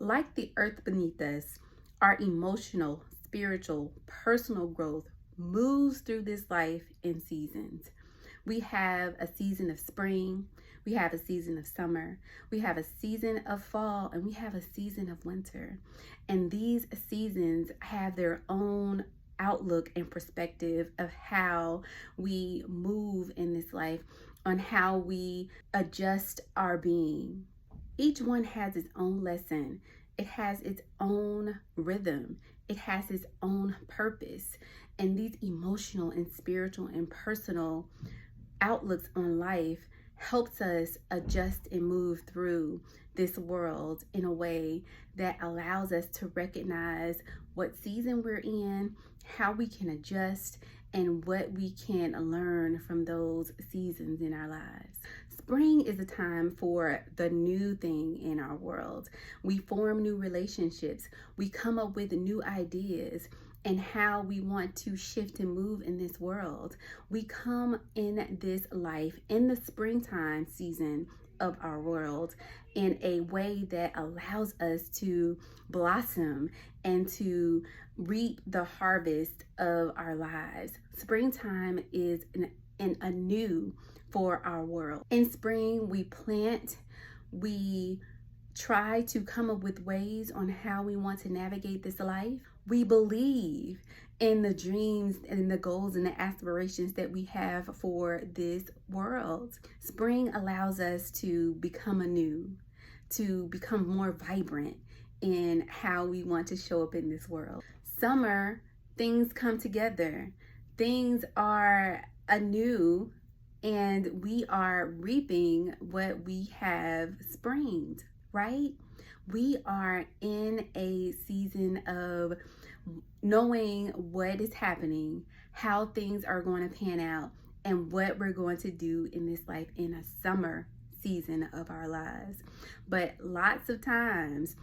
Like the earth beneath us, our emotional, spiritual, personal growth moves through this life in seasons. We have a season of spring, we have a season of summer, we have a season of fall, and we have a season of winter. And these seasons have their own outlook and perspective of how we move in this life, on how we adjust our being. Each one has its own lesson. It has its own rhythm. It has its own purpose. And these emotional and spiritual and personal outlooks on life helps us adjust and move through this world in a way that allows us to recognize what season we're in, how we can adjust, and what we can learn from those seasons in our lives. Spring is a time for the new thing in our world. We form new relationships. We come up with new ideas and how we want to shift and move in this world. We come in this life in the springtime season of our world in a way that allows us to blossom and to reap the harvest of our lives. Springtime is an anew for our world. In spring, we plant, we try to come up with ways on how we want to navigate this life. We believe in the dreams and the goals and the aspirations that we have for this world. Spring allows us to become anew, to become more vibrant in how we want to show up in this world. Summer, things come together. Things are anew, and we are reaping what we have springed, right? We are in a season of knowing what is happening, how things are going to pan out, and what we're going to do in this life in a summer season of our lives. But lots of times,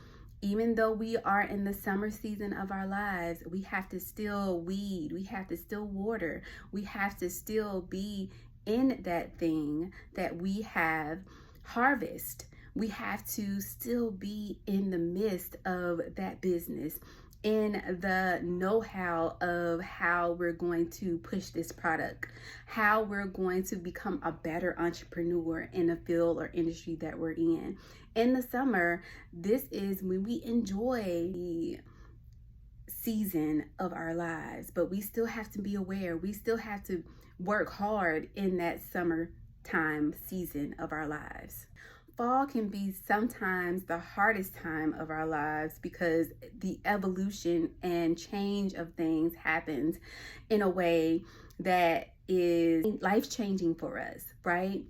even though we are in the summer season of our lives, we have to still weed, we have to still water, we have to still be in that thing that we have harvest. We have to still be in the midst of that business, in the know-how of how we're going to push this product, how we're going to become a better entrepreneur in the field or industry that we're in. In the summer, this is when we enjoy the season of our lives, but we still have to be aware. We still have to work hard in that summertime season of our lives. Fall can be sometimes the hardest time of our lives because the evolution and change of things happens in a way that is life-changing for us, right?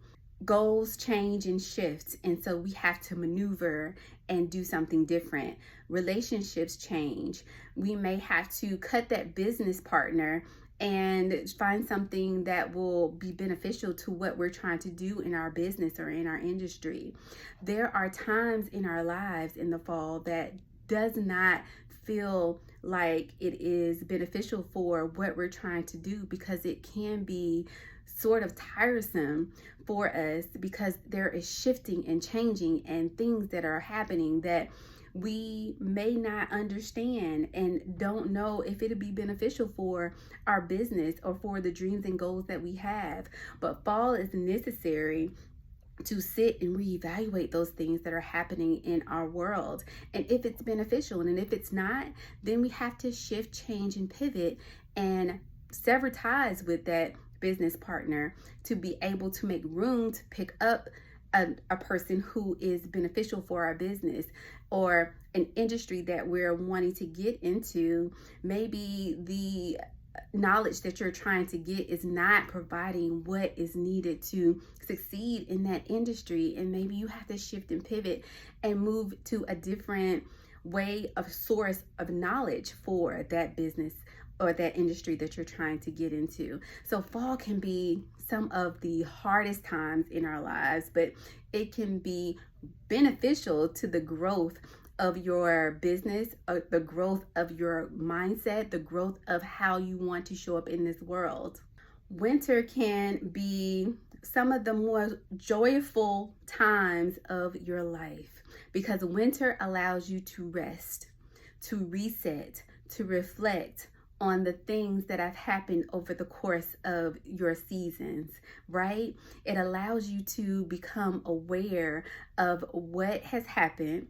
Goals change and shift, and so we have to maneuver and do something different. Relationships change. We may have to cut that business partner and find something that will be beneficial to what we're trying to do in our business or in our industry. There are times in our lives in the fall that does not feel like it is beneficial for what we're trying to do, because it can be sort of tiresome for us because there is shifting and changing and things that are happening that we may not understand and don't know if it'll be beneficial for our business or for the dreams and goals that we have. But fall is necessary to sit and reevaluate those things that are happening in our world, and if it's beneficial. And if it's not, then we have to shift, change, and pivot and sever ties with that business partner to be able to make room to pick up a person who is beneficial for our business or an industry that we're wanting to get into. Maybe the knowledge that you're trying to get is not providing what is needed to succeed in that industry, and maybe you have to shift and pivot and move to a different way of source of knowledge for that business or that industry that you're trying to get into. So fall can be some of the hardest times in our lives, but it can be beneficial to the growth of your business, the growth of your mindset, the growth of how you want to show up in this world. Winter can be some of the more joyful times of your life, because winter allows you to rest, to reset, to reflect on the things that have happened over the course of your seasons, right? It allows you to become aware of what has happened,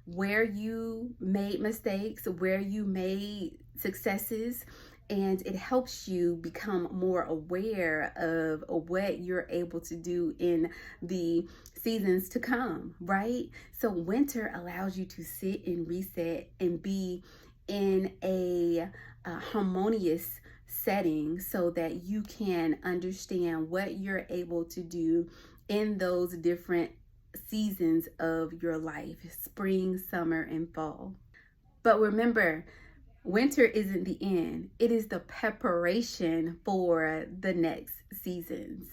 where you made mistakes, where you made successes, and it helps you become more aware of what you're able to do in the seasons to come, right? So winter allows you to sit and reset and be in a harmonious setting so that you can understand what you're able to do in those different seasons of your life: spring, summer, and fall. But remember, winter isn't the end, it is the preparation for the next seasons.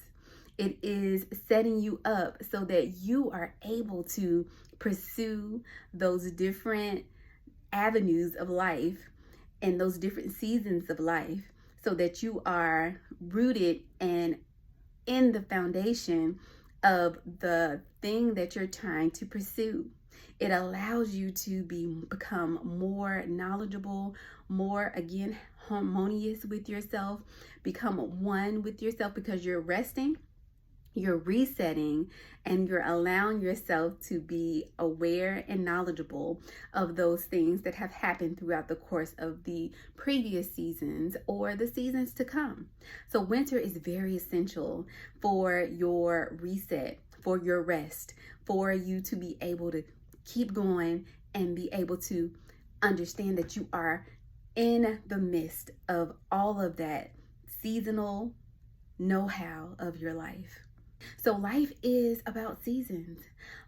It is setting you up so that you are able to pursue those different avenues of life and those different seasons of life, so that you are rooted and in the foundation of the thing that you're trying to pursue. It allows you to become more knowledgeable, more, again, harmonious with yourself, become one with yourself, because you're resting, you're resetting, and you're allowing yourself to be aware and knowledgeable of those things that have happened throughout the course of the previous seasons or the seasons to come. So winter is very essential for your reset, for your rest, for you to be able to keep going and be able to understand that you are in the midst of all of that seasonal know-how of your life. So life is about seasons.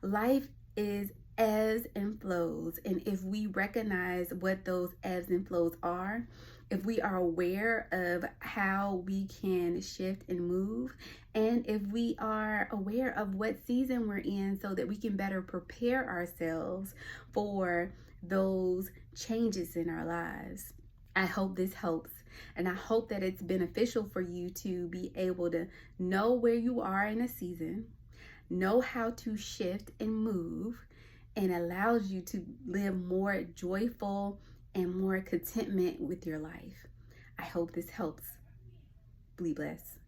Life is ebbs and flows. And if we recognize what those ebbs and flows are, if we are aware of how we can shift and move, and if we are aware of what season we're in so that we can better prepare ourselves for those changes in our lives. I hope this helps. And I hope that it's beneficial for you to be able to know where you are in a season, know how to shift and move, and allows you to live more joyful and more contentment with your life. I hope this helps. Be blessed.